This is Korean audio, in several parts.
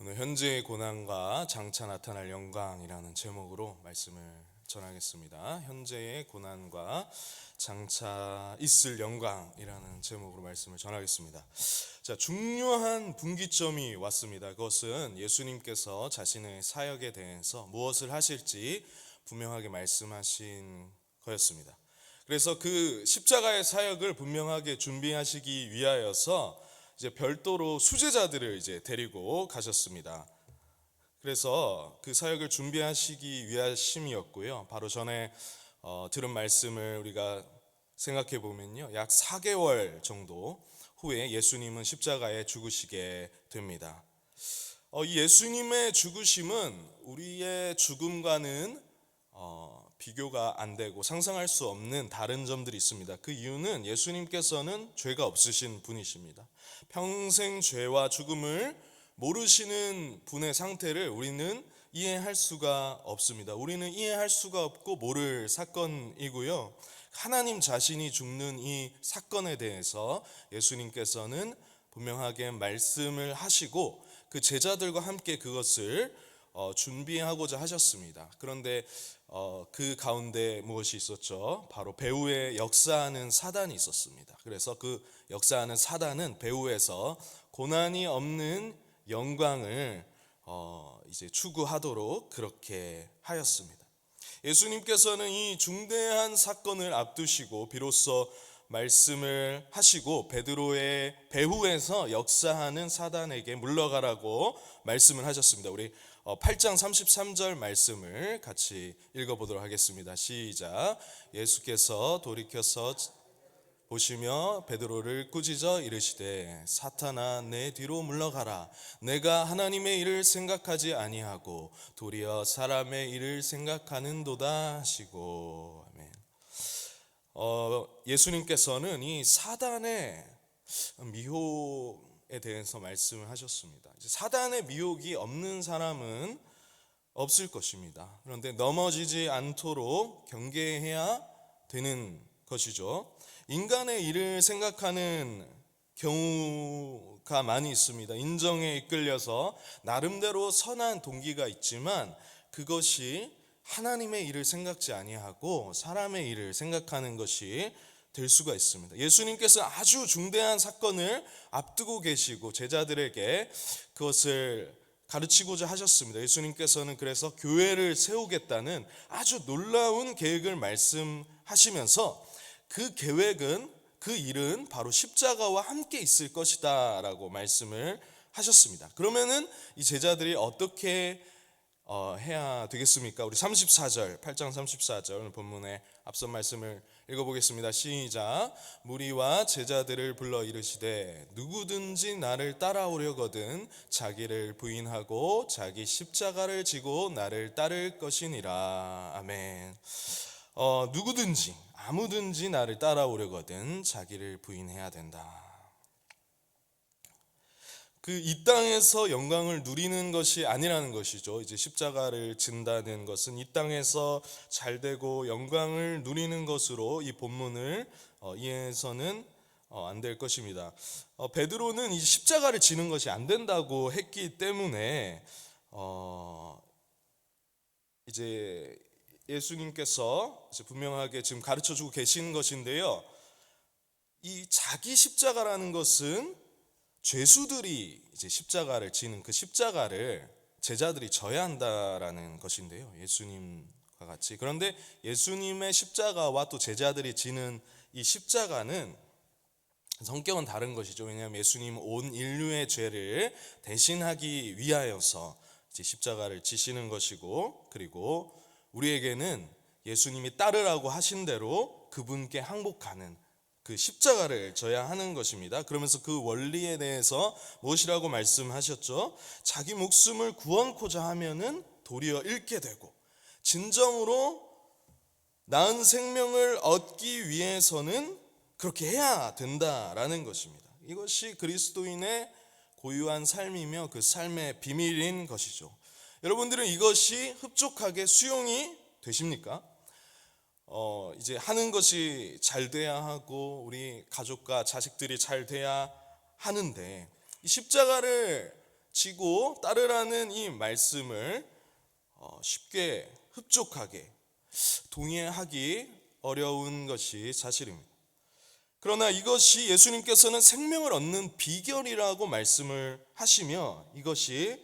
오늘 현재의 고난과 장차 나타날 영광이라는 제목으로 말씀을 전하겠습니다. 현재의 고난과 장차 있을 영광이라는 제목으로 말씀을 전하겠습니다. 자, 중요한 분기점이 왔습니다. 그것은 예수님께서 자신의 사역에 대해서 무엇을 하실지 분명하게 말씀하신 거였습니다. 그래서 그 십자가의 사역을 분명하게 준비하시기 위하여서 이제 별도로 수제자들을 이제 데리고 가셨습니다. 그래서 그 사역을 준비하시기 위하심이었고요. 바로 전에 들은 말씀을 우리가 생각해 보면요, 약 4개월 정도 후에 예수님은 십자가에 죽으시게 됩니다. 이 예수님의 죽으심은 우리의 죽음과는 비교가 안 되고 상상할 수 없는 다른 점들이 있습니다. 그 이유는 예수님께서는 죄가 없으신 분이십니다. 평생 죄와 죽음을 모르시는 분의 상태를 우리는 이해할 수가 없습니다. 우리는 이해할 수가 없고 모를 사건이고요. 하나님 자신이 죽는 이 사건에 대해서 예수님께서는 분명하게 말씀을 하시고 그 제자들과 함께 그것을 준비하고자 하셨습니다. 그런데 그 가운데 무엇이 있었죠? 바로 배후에 역사하는 사단이 있었습니다. 그래서 그 역사하는 사단은 배후에서 고난이 없는 영광을 이제 추구하도록 그렇게 하였습니다. 예수님께서는 이 중대한 사건을 앞두시고 비로소 말씀을 하시고 베드로의 배후에서 역사하는 사단에게 물러가라고 말씀을 하셨습니다. 우리 8장 33절 말씀을 같이 읽어보도록 하겠습니다. 시작. 예수께서 돌이켜서 보시며 베드로를 꾸짖어 이르시되 사탄아 내 뒤로 물러가라. 내가 하나님의 일을 생각하지 아니하고 도리어 사람의 일을 생각하는도다 하시고. 아멘. 예수님께서는 이 사단의 미혹에 대해서 말씀을 하셨습니다. 사단의 미혹이 없는 사람은 없을 것입니다. 그런데 넘어지지 않도록 경계해야 되는 것이죠. 인간의 일을 생각하는 경우가 많이 있습니다. 인정에 이끌려서 나름대로 선한 동기가 있지만 그것이 하나님의 일을 생각지 아니하고 사람의 일을 생각하는 것이 될 수가 있습니다. 예수님께서 아주 중대한 사건을 앞두고 계시고 제자들에게 그것을 가르치고자 하셨습니다. 예수님께서는 그래서 교회를 세우겠다는 아주 놀라운 계획을 말씀하시면서 그 계획은, 그 일은 바로 십자가와 함께 있을 것이다 라고 말씀을 하셨습니다. 그러면은 이 제자들이 어떻게 해야 되겠습니까? 우리 34절, 8장 34절 본문의 앞선 말씀을 읽어보겠습니다. 시작. 무리와 제자들을 불러 이르시되 누구든지 나를 따라오려거든 자기를 부인하고 자기 십자가를 지고 나를 따를 것이니라. 아멘. 누구든지 아무든지 나를 따라오려거든 자기를 부인해야 된다. 이 땅에서 영광을 누리는 것이 아니라는 것이죠. 이제 십자가를 진다는 것은 이 땅에서 잘되고 영광을 누리는 것으로 이 본문을 이해해서는 안 될 것입니다. 베드로는 이 십자가를 지는 것이 안 된다고 했기 때문에 이제 예수님께서 이제 분명하게 지금 가르쳐주고 계신 것인데요. 이 자기 십자가라는 것은 죄수들이 이제 십자가를 지는 그 십자가를 제자들이 져야 한다라는 것인데요. 예수님과 같이. 그런데 예수님의 십자가와 또 제자들이 지는 이 십자가는 성격은 다른 것이죠. 왜냐하면 예수님은 온 인류의 죄를 대신하기 위하여서 이제 십자가를 지시는 것이고, 그리고 우리에게는 예수님이 따르라고 하신 대로 그분께 항복하는 그 십자가를 져야 하는 것입니다. 그러면서 그 원리에 대해서 무엇이라고 말씀하셨죠? 자기 목숨을 구원코자 하면은 도리어 잃게 되고 진정으로 나은 생명을 얻기 위해서는 그렇게 해야 된다라는 것입니다. 이것이 그리스도인의 고유한 삶이며 그 삶의 비밀인 것이죠. 여러분들은 이것이 흡족하게 수용이 되십니까? 이제 하는 것이 잘 돼야 하고 우리 가족과 자식들이 잘 돼야 하는데 이 십자가를 지고 따르라는 이 말씀을 쉽게 흡족하게 동의하기 어려운 것이 사실입니다. 그러나 이것이 예수님께서는 생명을 얻는 비결이라고 말씀을 하시며 이것이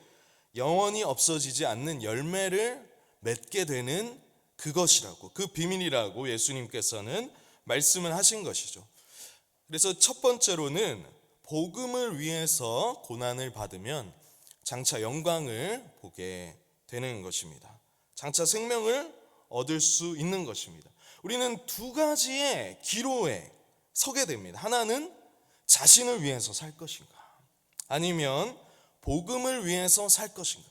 영원히 없어지지 않는 열매를 맺게 되는 그것이라고, 그 비밀이라고 예수님께서는 말씀을 하신 것이죠. 그래서 첫 번째로는 복음을 위해서 고난을 받으면 장차 영광을 보게 되는 것입니다. 장차 생명을 얻을 수 있는 것입니다. 우리는 두 가지의 기로에 서게 됩니다. 하나는 자신을 위해서 살 것인가, 아니면 복음을 위해서 살 것인가.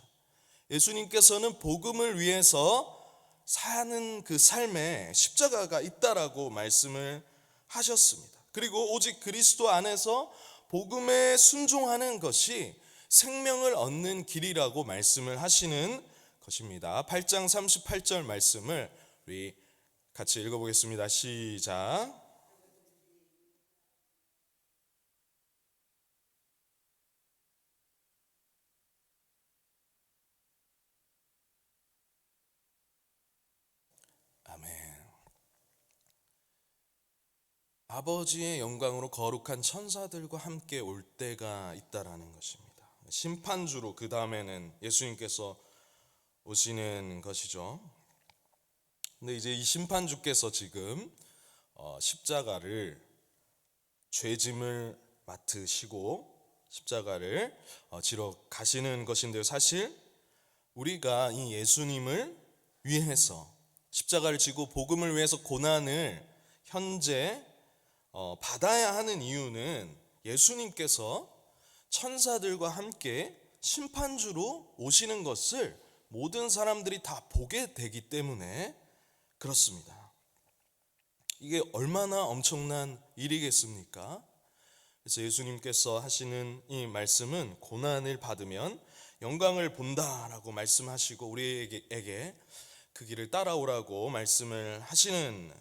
예수님께서는 복음을 위해서 사는 그 삶에 십자가가 있다라고 말씀을 하셨습니다. 그리고 오직 그리스도 안에서 복음에 순종하는 것이 생명을 얻는 길이라고 말씀을 하시는 것입니다. 8장 38절 말씀을 우리 같이 읽어보겠습니다. 시작. 아멘. 아버지의 영광으로 거룩한 천사들과 함께 올 때가 있다라는 것입니다. 심판주로 그 다음에는 예수님께서 오시는 것이죠. 근데 이제 이 심판주께서 지금 십자가를, 죄짐을 맡으시고 십자가를 지러 가시는 것인데요. 사실 우리가 이 예수님을 위해서 십자가를 지고 복음을 위해서 고난을 현재 받아야 하는 이유는 예수님께서 천사들과 함께 심판주로 오시는 것을 모든 사람들이 다 보게 되기 때문에 그렇습니다. 이게 얼마나 엄청난 일이겠습니까? 그래서 예수님께서 하시는 이 말씀은 고난을 받으면 영광을 본다라고 말씀하시고 우리에게 그 길을 따라오라고 말씀을 하시는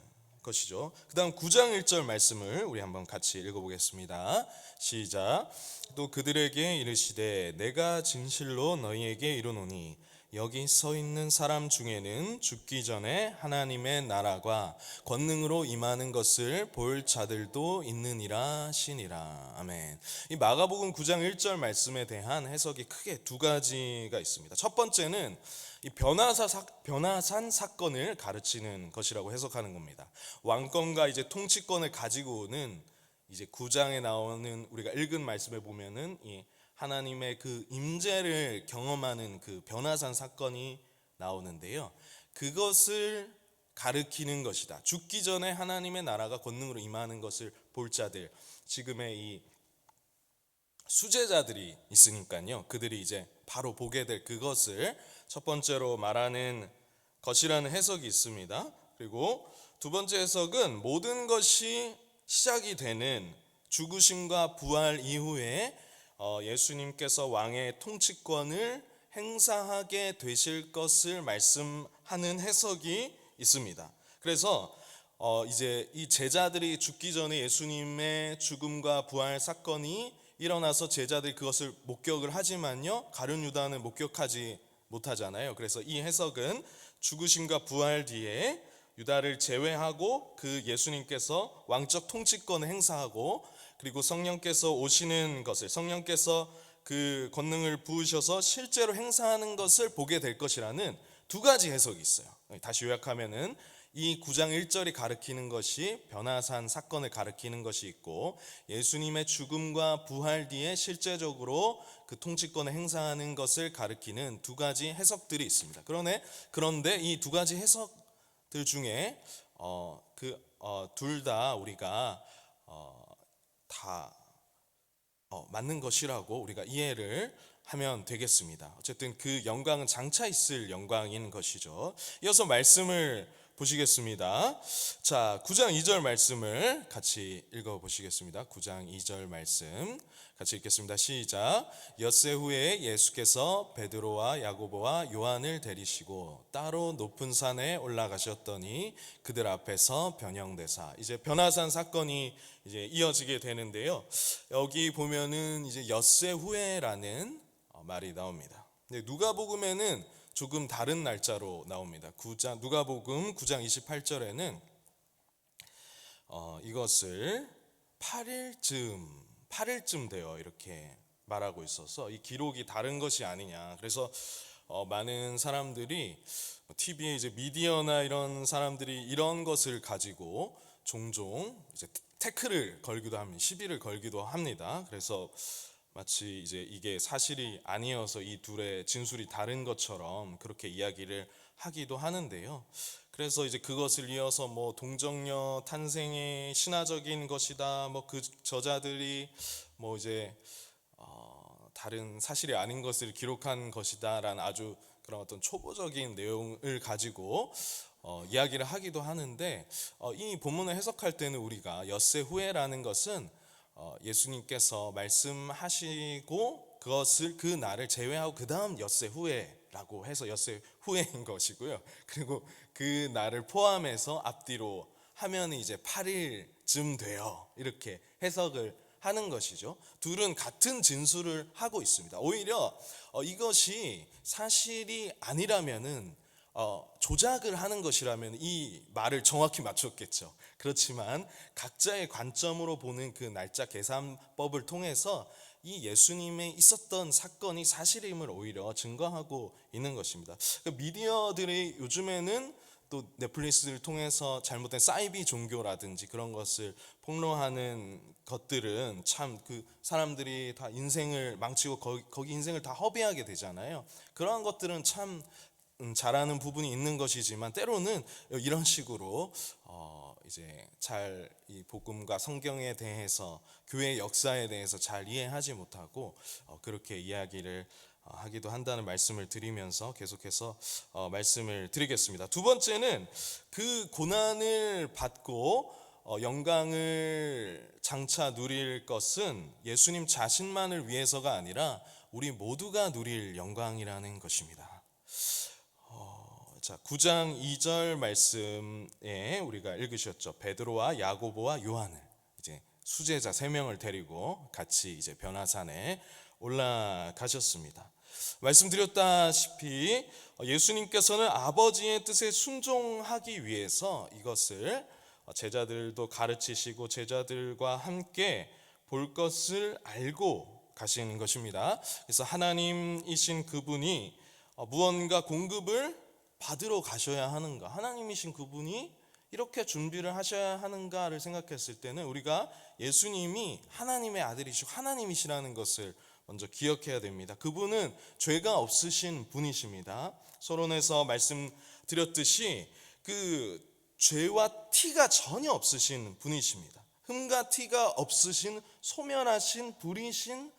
것이죠. 그 다음 9장 1절 말씀을 우리 한번 같이 읽어보겠습니다. 시작. 또 그들에게 이르시되 내가 진실로 너희에게 이르노니 여기 서 있는 사람 중에는 죽기 전에 하나님의 나라가 권능으로 임하는 것을 볼 자들도 있느니라 하시니라. 아멘. 이 마가복음 9장 1절 말씀에 대한 해석이 크게 두 가지가 있습니다. 첫 번째는 이 변화산 사건을 가르치는 것이라고 해석하는 겁니다. 왕권과 이제 통치권을 가지고 오는 이제 9장에 나오는 우리가 읽은 말씀에 보면은 이 하나님의 그 임재를 경험하는 그 변화산 사건이 나오는데요. 그것을 가르치는 것이다. 죽기 전에 하나님의 나라가 권능으로 임하는 것을 볼 자들, 지금의 이 수제자들이 있으니까요. 그들이 이제 바로 보게 될 그것을 첫 번째로 말하는 것이라는 해석이 있습니다. 그리고 두 번째 해석은 모든 것이 시작이 되는 죽으심과 부활 이후에 예수님께서 왕의 통치권을 행사하게 되실 것을 말씀하는 해석이 있습니다. 그래서 이제 이 제자들이 죽기 전에 예수님의 죽음과 부활 사건이 일어나서 제자들이 그것을 목격을 하지만요, 가룟 유다는 목격하지 못하잖아요. 그래서 이 해석은 죽으심과 부활 뒤에 유다를 제외하고 그 예수님께서 왕적 통치권을 행사하고 그리고 성령께서 오시는 것을, 성령께서 그 권능을 부으셔서 실제로 행사하는 것을 보게 될 것이라는 두 가지 해석이 있어요. 다시 요약하면은 이 9장 1절이 가리키는 것이 변화산 사건을 가리키는 것이 있고, 예수님의 죽음과 부활 뒤에 실제적으로 그 통치권을 행사하는 것을 가리키는 두 가지 해석들이 있습니다. 그런데 이 두 가지 해석들 중에 둘 다 우리가 다 맞는 것이라고 우리가 이해를 하면 되겠습니다. 어쨌든 그 영광은 장차 있을 영광인 것이죠. 이어서 말씀을 보시겠습니다. 자, 9장 2절 말씀을 같이 읽어보시겠습니다. 9장 2절 말씀 같이 읽겠습니다. 시작. 엿새 후에 예수께서 베드로와 야고보와 요한을 데리시고 따로 높은 산에 올라가셨더니 그들 앞에서 변형되사, 이제 변화산 사건이 이제 이어지게 되는데요. 여기 보면은 이제 엿새 후에라는 말이 나옵니다. 근데 누가복음에는 조금 다른 날짜로 나옵니다. 누가복음 9장 28절에는 이것을 8일쯤 되어 이렇게 말하고 있어서 이 기록이 다른 것이 아니냐. 그래서 많은 사람들이 TV에 이제 미디어나 이런 사람들이 이런 것을 가지고 종종 이제 태클을 걸기도 합니다. 시비를 걸기도 합니다. 그래서 마치 이제 이게 사실이 아니어서 이 둘의 진술이 다른 것처럼 그렇게 이야기를 하기도 하는데요. 그래서 이제 그것을 이어서 뭐 동정녀 탄생의 신화적인 것이다. 뭐 그 저자들이 뭐 이제 다른 사실이 아닌 것을 기록한 것이다라는 아주 그런 어떤 초보적인 내용을 가지고 이야기를 하기도 하는데, 이 본문을 해석할 때는 우리가 엿새 후에라는 것은 예수님께서 말씀하시고 그것을 그 날을 제외하고 그 다음 엿새 후에라고 해서 엿새 후에인 것이고요. 그리고 그 날을 포함해서 앞뒤로 하면 이제 8일쯤 돼요. 이렇게 해석을 하는 것이죠. 둘은 같은 진술을 하고 있습니다. 오히려 이것이 사실이 아니라면은 조작을 하는 것이라면 이 말을 정확히 맞췄겠죠. 그렇지만 각자의 관점으로 보는 그 날짜 계산법을 통해서 이 예수님의 있었던 사건이 사실임을 오히려 증거하고 있는 것입니다. 미디어들이 요즘에는 또 넷플릭스를 통해서 잘못된 사이비 종교라든지 그런 것을 폭로하는 것들은 참 그 사람들이 다 인생을 망치고 거기 인생을 다 허비하게 되잖아요. 그러한 것들은 참 잘하는 부분이 있는 것이지만 때로는 이런 식으로 이제 잘 이 복음과 성경에 대해서 교회의 역사에 대해서 잘 이해하지 못하고 그렇게 이야기를 하기도 한다는 말씀을 드리면서 계속해서 말씀을 드리겠습니다. 두 번째는 그 고난을 받고 영광을 장차 누릴 것은 예수님 자신만을 위해서가 아니라 우리 모두가 누릴 영광이라는 것입니다. 자, 9장 2절 말씀에 우리가 읽으셨죠. 베드로와 야고보와 요한을 이제 수제자 3명을 데리고 같이 이제 변화산에 올라가셨습니다. 말씀드렸다시피 예수님께서는 아버지의 뜻에 순종하기 위해서 이것을 제자들도 가르치시고 제자들과 함께 볼 것을 알고 가시는 것입니다. 그래서 하나님이신 그분이 무언가 공급을 받으러 가셔야 하는가, 하나님이신 그분이 이렇게 준비를 하셔야 하는가를 생각했을 때는 우리가 예수님이 하나님의 아들이시고 하나님이시라는 것을 먼저 기억해야 됩니다. 그분은 죄가 없으신 분이십니다. 서론에서 말씀드렸듯이 그 죄와 티가 전혀 없으신 분이십니다. 흠과 티가 없으신 소멸하신 불이신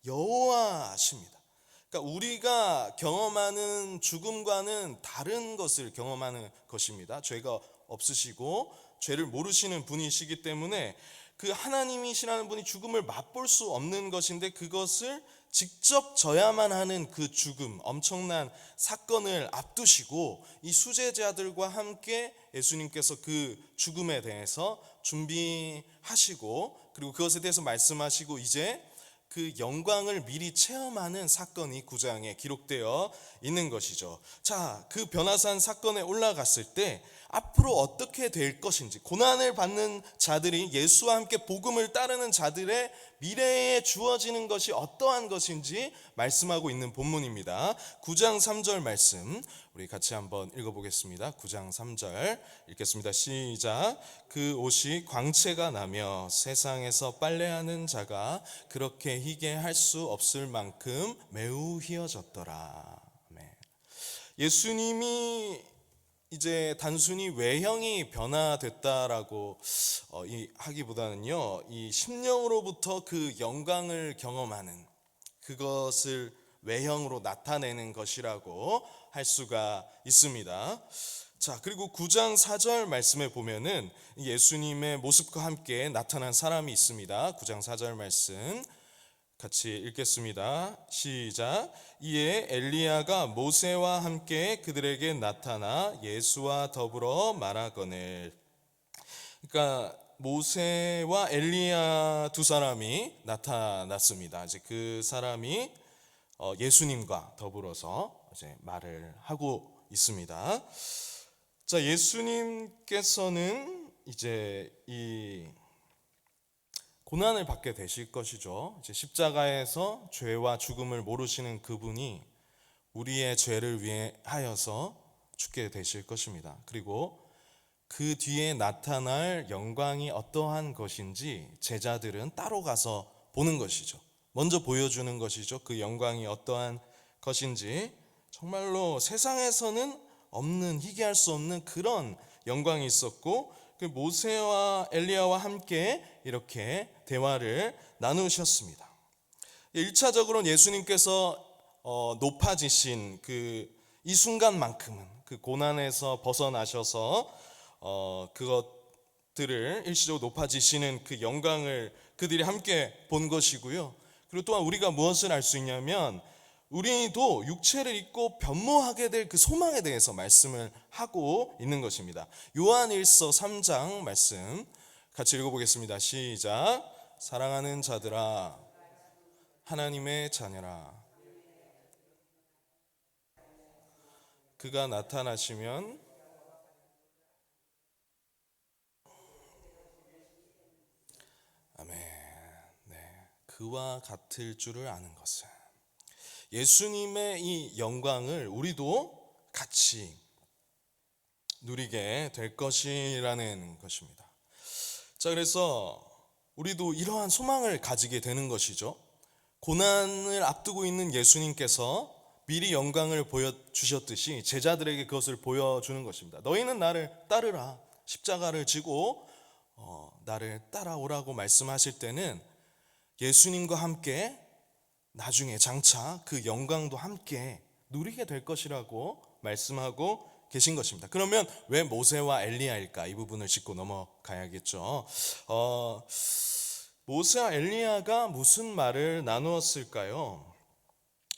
여호와십니다. 그러니까 우리가 경험하는 죽음과는 다른 것을 경험하는 것입니다. 죄가 없으시고 죄를 모르시는 분이시기 때문에 그 하나님이시라는 분이 죽음을 맛볼 수 없는 것인데 그것을 직접 져야만 하는 그 죽음, 엄청난 사건을 앞두시고 이 수제자들과 함께 예수님께서 그 죽음에 대해서 준비하시고 그리고 그것에 대해서 말씀하시고 이제 그 영광을 미리 체험하는 사건이 9장에 기록되어 있는 것이죠. 자, 그 변화산 사건에 올라갔을 때 앞으로 어떻게 될 것인지, 고난을 받는 자들이 예수와 함께 복음을 따르는 자들의 미래에 주어지는 것이 어떠한 것인지 말씀하고 있는 본문입니다. 9장 3절 말씀 우리 같이 한번 읽어보겠습니다. 9장 3절 읽겠습니다. 시작. 그 옷이 광채가 나며 세상에서 빨래하는 자가 그렇게 희게 할 수 없을 만큼 매우 희어졌더라. 아멘. 예수님이 이제 단순히 외형이 변화됐다라고 하기보다는요, 이 심령으로부터 그 영광을 경험하는 그것을 외형으로 나타내는 것이라고 할 수가 있습니다. 자, 그리고 9장 4절 말씀에 보면은 예수님의 모습과 함께 나타난 사람이 있습니다. 9장 4절 말씀 같이 읽겠습니다. 시작. 이에 엘리야가 모세와 함께 그들에게 나타나 예수와 더불어 말하거늘. 그러니까 모세와 엘리야 두 사람이 나타났습니다. 이제 그 사람이 예수님과 더불어서 이제 말을 하고 있습니다. 자, 예수님께서는 이제 이 고난을 받게 되실 것이죠. 이제 십자가에서 죄와 죽음을 모르시는 그분이 우리의 죄를 위하여서 죽게 되실 것입니다. 그리고 그 뒤에 나타날 영광이 어떠한 것인지 제자들은 따로 가서 보는 것이죠. 먼저 보여주는 것이죠. 그 영광이 어떠한 것인지 정말로 세상에서는 없는, 희귀할 수 없는 그런 영광이 있었고, 그 모세와 엘리야와 함께 이렇게 대화를 나누셨습니다. 1차적으로 예수님께서 높아지신 이 순간만큼은 그 고난에서 벗어나셔서 그것들을 일시적으로 높아지시는 그 영광을 그들이 함께 본 것이고요. 그리고 또한 우리가 무엇을 알 수 있냐면 우리도 육체를 입고 변모하게 될 그 소망에 대해서 말씀을 하고 있는 것입니다. 요한일서 3장 말씀 같이 읽어보겠습니다. 시작. 사랑하는 자들아, 하나님의 자녀라, 그가 나타나시면 아멘. 네, 그와 같을 줄을 아는 것은 예수님의 이 영광을 우리도 같이 누리게 될 것이라는 것입니다. 자, 그래서 우리도 이러한 소망을 가지게 되는 것이죠. 고난을 앞두고 있는 예수님께서 미리 영광을 보여주셨듯이 제자들에게 그것을 보여주는 것입니다. 너희는 나를 따르라, 십자가를 지고 나를 따라오라고 말씀하실 때는 예수님과 함께 나중에 장차 그 영광도 함께 누리게 될 것이라고 말씀하고 계신 것입니다. 그러면 왜 모세와 엘리야일까? 이 부분을 짚고 넘어가야겠죠. 모세와 엘리야가 무슨 말을 나누었을까요?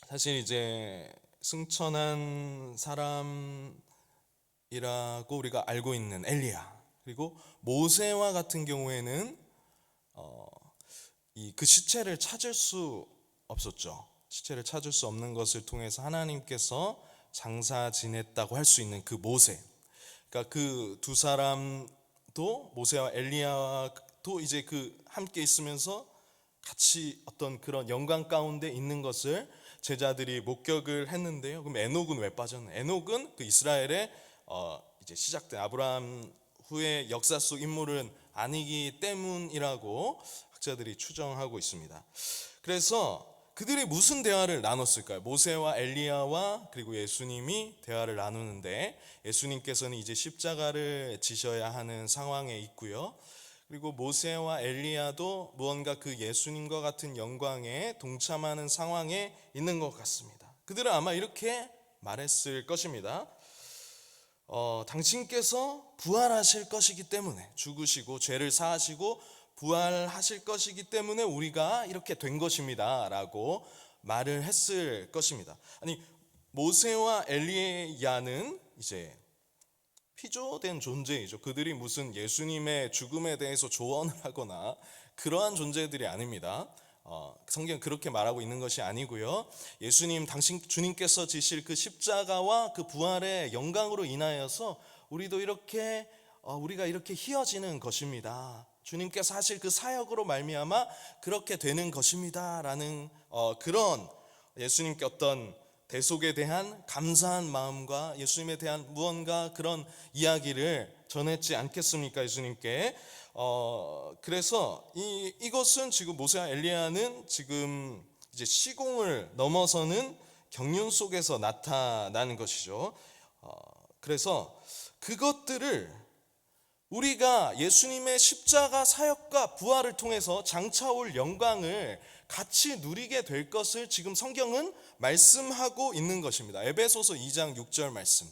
사실 이제 승천한 사람이라고 우리가 알고 있는 엘리야, 그리고 모세와 같은 경우에는 그 시체를 찾을 수 없었죠. 시체를 찾을 수 없는 것을 통해서 하나님께서 장사 지냈다고 할 수 있는 그 모세, 그러니까 그 두 사람도 모세와 엘리야도 이제 그 함께 있으면서 같이 어떤 그런 영광 가운데 있는 것을 제자들이 목격을 했는데요. 그럼 에녹은 왜 빠졌나요? 에녹은 그 이스라엘의 이제 시작된 아브라함 후의 역사 속 인물은 아니기 때문이라고 학자들이 추정하고 있습니다. 그래서 그들이 무슨 대화를 나눴을까요? 모세와 엘리야와 그리고 예수님이 대화를 나누는데, 예수님께서는 이제 십자가를 지셔야 하는 상황에 있고요. 그리고 모세와 엘리야도 무언가 그 예수님과 같은 영광에 동참하는 상황에 있는 것 같습니다. 그들은 아마 이렇게 말했을 것입니다. 당신께서 부활하실 것이기 때문에, 죽으시고 죄를 사하시고 부활하실 것이기 때문에 우리가 이렇게 된 것입니다 라고 말을 했을 것입니다. 아니, 모세와 엘리야는 이제 피조된 존재이죠. 그들이 무슨 예수님의 죽음에 대해서 조언을 하거나 그러한 존재들이 아닙니다. 성경은 그렇게 말하고 있는 것이 아니고요. 예수님, 주님께서 지실 그 십자가와 그 부활의 영광으로 인하여서 우리가 이렇게 희어지는 것입니다. 주님께서 하실 그 사역으로 말미암아 그렇게 되는 것입니다 라는 그런 예수님께 어떤 대속에 대한 감사한 마음과 예수님에 대한 무언가 그런 이야기를 전했지 않겠습니까? 예수님께. 그래서 이것은 지금 모세와 엘리야는 지금 이제 시공을 넘어서는 경륜 속에서 나타나는 것이죠. 그래서 그것들을 우리가 예수님의 십자가 사역과 부활을 통해서 장차 올 영광을 같이 누리게 될 것을 지금 성경은 말씀하고 있는 것입니다. 에베소서 2장 6절 말씀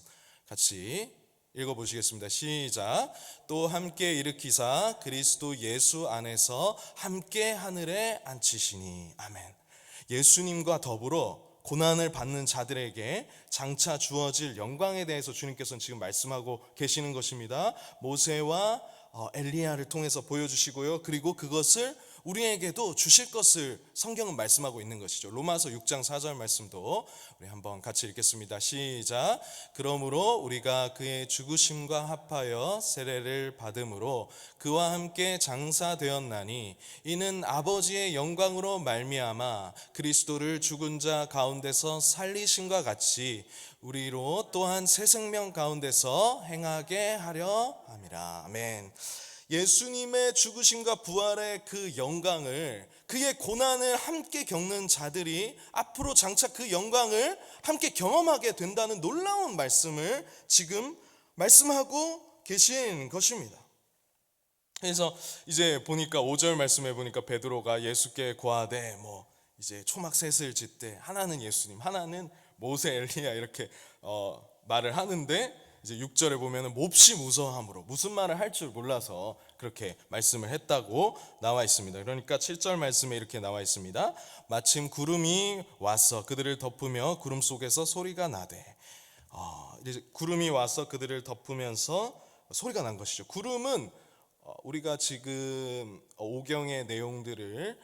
같이 읽어보시겠습니다. 시작. 또 함께 일으키사 그리스도 예수 안에서 함께 하늘에 앉히시니. 아멘. 예수님과 더불어 고난을 받는 자들에게 장차 주어질 영광에 대해서 주님께서는 지금 말씀하고 계시는 것입니다. 모세와 엘리야를 통해서 보여주시고요. 그리고 그것을 우리에게도 주실 것을 성경은 말씀하고 있는 것이죠. 로마서 6장 4절 말씀도 우리 한번 같이 읽겠습니다. 시작. 그러므로 우리가 그의 죽으심과 합하여 세례를 받음으로 그와 함께 장사되었나니 이는 아버지의 영광으로 말미암아 그리스도를 죽은 자 가운데서 살리심과 같이 우리로 또한 새 생명 가운데서 행하게 하려 함이라. 아멘. 예수님의 죽으심과 부활의 그 영광을, 그의 고난을 함께 겪는 자들이 앞으로 장차 그 영광을 함께 경험하게 된다는 놀라운 말씀을 지금 말씀하고 계신 것입니다. 그래서 이제 보니까 5절 말씀해 보니까 베드로가 예수께 고하되 이제 초막셋을 짓되 하나는 예수님, 하나는 모세, 엘리야 이렇게 말을 하는데, 이제 6절에 보면은 몹시 무서워함으로 무슨 말을 할 줄 몰라서 그렇게 말씀을 했다고 나와 있습니다. 그러니까 7절 말씀에 이렇게 나와 있습니다. 마침 구름이 와서 그들을 덮으며 구름 속에서 소리가 나되, 이제 구름이 와서 그들을 덮으면서 소리가 난 것이죠. 구름은 우리가 지금 오경의 내용들을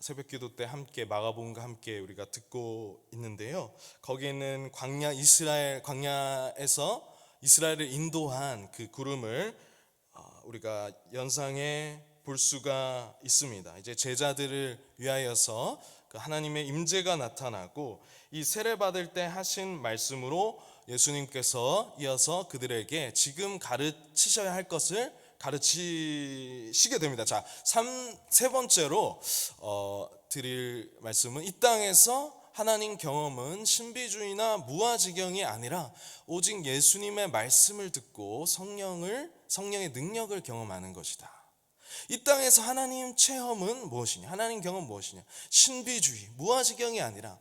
새벽기도 때 함께 마가복음과 함께 우리가 듣고 있는데요. 거기에는 광야에서 이스라엘을 인도한 그 구름을 우리가 연상해 볼 수가 있습니다. 이제 제자들을 위하여서 그 하나님의 임재가 나타나고, 이 세례 받을 때 하신 말씀으로 예수님께서 이어서 그들에게 지금 가르치셔야 할 것을 가르치시게 됩니다. 자, 세 번째로 드릴 말씀은, 이 땅에서 하나님 경험은 신비주의나 무아지경이 아니라 오직 예수님의 말씀을 듣고 성령의 능력을 경험하는 것이다. 이 땅에서 하나님 체험은 무엇이냐? 하나님 경험 무엇이냐? 신비주의, 무아지경이 아니라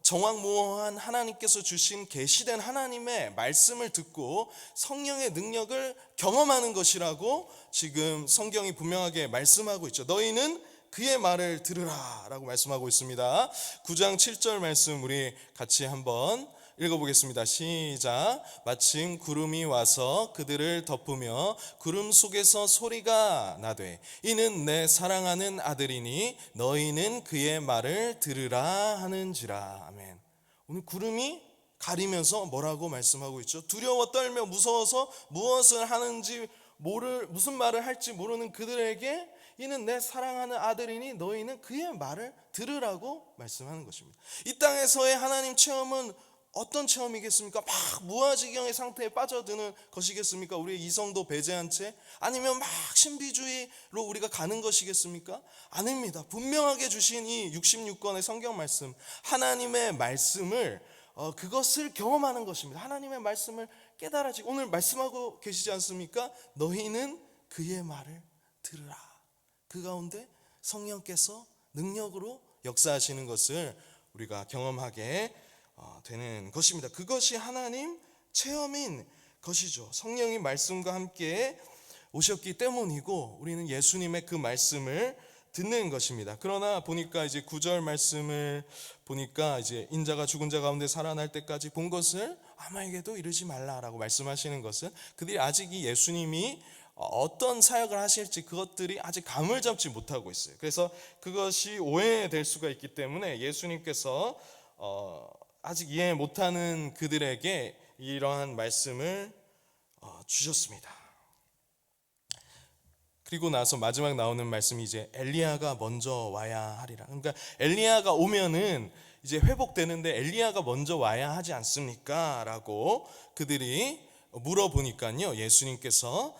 정확무어한 하나님께서 주신 계시된 하나님의 말씀을 듣고 성령의 능력을 경험하는 것이라고 지금 성경이 분명하게 말씀하고 있죠. 너희는 그의 말을 들으라 라고 말씀하고 있습니다. 9장 7절 말씀 우리 같이 한번 읽어보겠습니다. 시작. 마침 구름이 와서 그들을 덮으며 구름 속에서 소리가 나되 이는 내 사랑하는 아들이니 너희는 그의 말을 들으라 하는지라. 아멘. 오늘 구름이 가리면서 뭐라고 말씀하고 있죠? 두려워 떨며 무서워서 무엇을 하는지 무슨 말을 할지 모르는 그들에게 이는 내 사랑하는 아들이니 너희는 그의 말을 들으라고 말씀하는 것입니다. 이 땅에서의 하나님 체험은 어떤 체험이겠습니까? 막 무아지경의 상태에 빠져드는 것이겠습니까? 우리의 이성도 배제한 채? 아니면 막 신비주의로 우리가 가는 것이겠습니까? 아닙니다. 분명하게 주신 이 66권의 성경 말씀, 하나님의 말씀을 그것을 경험하는 것입니다. 하나님의 말씀을 깨달아지고, 오늘 말씀하고 계시지 않습니까? 너희는 그의 말을 들으라. 그 가운데 성령께서 능력으로 역사하시는 것을 우리가 경험하게 되는 것입니다. 그것이 하나님 체험인 것이죠. 성령이 말씀과 함께 오셨기 때문이고 우리는 예수님의 그 말씀을 듣는 것입니다. 그러나 보니까 이제 9절 말씀을 보니까 이제 인자가 죽은 자 가운데 살아날 때까지 본 것을 아무에게도 이르지 말라라고 말씀하시는 것은, 그들이 아직 이 예수님이 어떤 사역을 하실지 그것들이 아직 감을 잡지 못하고 있어요. 그래서 그것이 오해될 수가 있기 때문에 예수님께서 아직 이해 못하는 그들에게 이러한 말씀을 주셨습니다. 그리고 나서 마지막 나오는 말씀이 이제 엘리야가 먼저 와야 하리라. 그러니까 엘리야가 오면은 이제 회복되는데 엘리야가 먼저 와야 하지 않습니까? 라고 그들이 물어보니까요, 예수님께서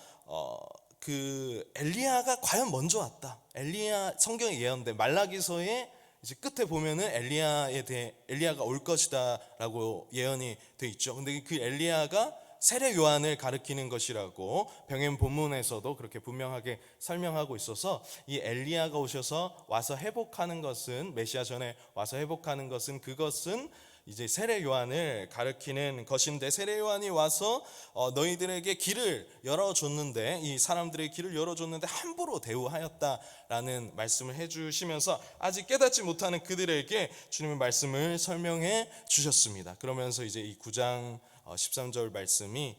그 엘리야가 과연 먼저 왔다. 엘리야 성경에 예언된 말라기서의 이제 끝에 보면은 엘리야가 올 것이다라고 예언이 돼 있죠. 근데 그 엘리야가 세례 요한을 가리키는 것이라고 병행 본문에서도 그렇게 분명하게 설명하고 있어서, 이 엘리야가 오셔서 와서 회복하는 것은, 메시아 전에 와서 회복하는 것은, 그것은 이제 세례 요한을 가리키는 것인데, 세례 요한이 와서 너희들에게 길을 열어줬는데, 이 사람들의 길을 열어줬는데 함부로 대우하였다라는 말씀을 해주시면서 아직 깨닫지 못하는 그들에게 주님의 말씀을 설명해 주셨습니다. 그러면서 이제 이 9장 13절 말씀이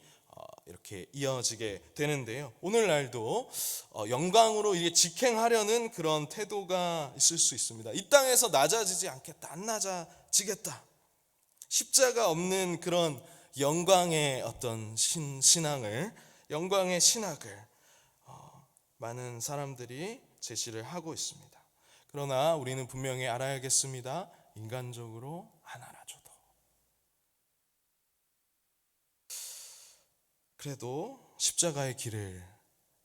이렇게 이어지게 되는데요. 오늘날도 영광으로 이게 직행하려는 그런 태도가 있을 수 있습니다. 이 땅에서 낮아지지 않겠다, 안 낮아지겠다. 십자가 없는 그런 영광의 어떤 신앙을, 영광의 신학을 많은 사람들이 제시를 하고 있습니다. 그러나 우리는 분명히 알아야겠습니다. 인간적으로 안 알아줘도, 그래도 십자가의 길을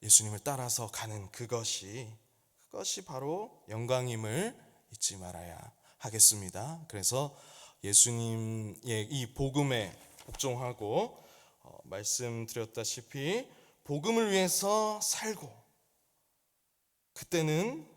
예수님을 따라서 가는 그것이 바로 영광임을 잊지 말아야 하겠습니다. 그래서 예수님의 이 복음에 복종하고 말씀드렸다시피 복음을 위해서 살고, 그때는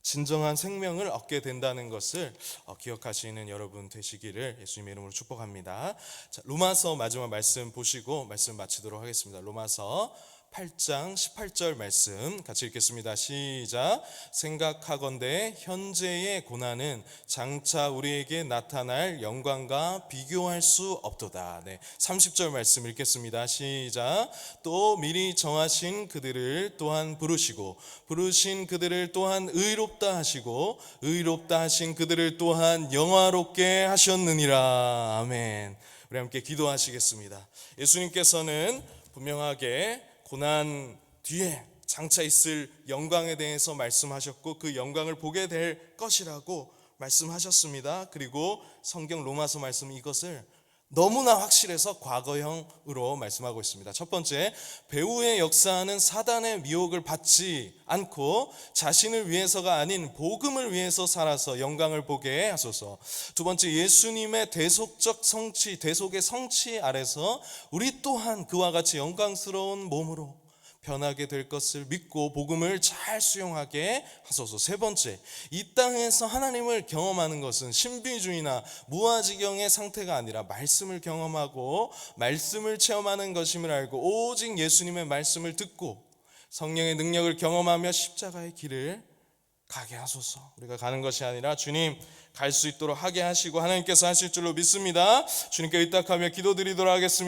진정한 생명을 얻게 된다는 것을 기억하시는 여러분 되시기를 예수님의 이름으로 축복합니다. 자, 로마서 마지막 말씀 보시고 말씀 마치도록 하겠습니다. 로마서 8장 18절 말씀 같이 읽겠습니다. 시작. 생각하건대 현재의 고난은 장차 우리에게 나타날 영광과 비교할 수 없도다. 30절 말씀 읽겠습니다. 시작. 또 미리 정하신 그들을 또한 부르시고 부르신 그들을 또한 의롭다 하시고 의롭다 하신 그들을 또한 영화롭게 하셨느니라. 아멘. 우리 함께 기도하시겠습니다. 예수님께서는 분명하게 고난 뒤에 장차 있을 영광에 대해서 말씀하셨고 그 영광을 보게 될 것이라고 말씀하셨습니다. 그리고 성경 로마서 말씀 이것을 너무나 확실해서 과거형으로 말씀하고 있습니다. 첫 번째, 배후의 역사는 사단의 미혹을 받지 않고 자신을 위해서가 아닌 복음을 위해서 살아서 영광을 보게 하소서. 두 번째, 예수님의 대속적 성취, 대속의 성취 아래서 우리 또한 그와 같이 영광스러운 몸으로 변하게 될 것을 믿고 복음을 잘 수용하게 하소서. 세 번째, 이 땅에서 하나님을 경험하는 것은 신비주의나 무아지경의 상태가 아니라 말씀을 경험하고 말씀을 체험하는 것임을 알고 오직 예수님의 말씀을 듣고 성령의 능력을 경험하며 십자가의 길을 가게 하소서. 우리가 가는 것이 아니라 주님 갈 수 있도록 하게 하시고 하나님께서 하실 줄로 믿습니다. 주님께 의탁하며 기도드리도록 하겠습니다.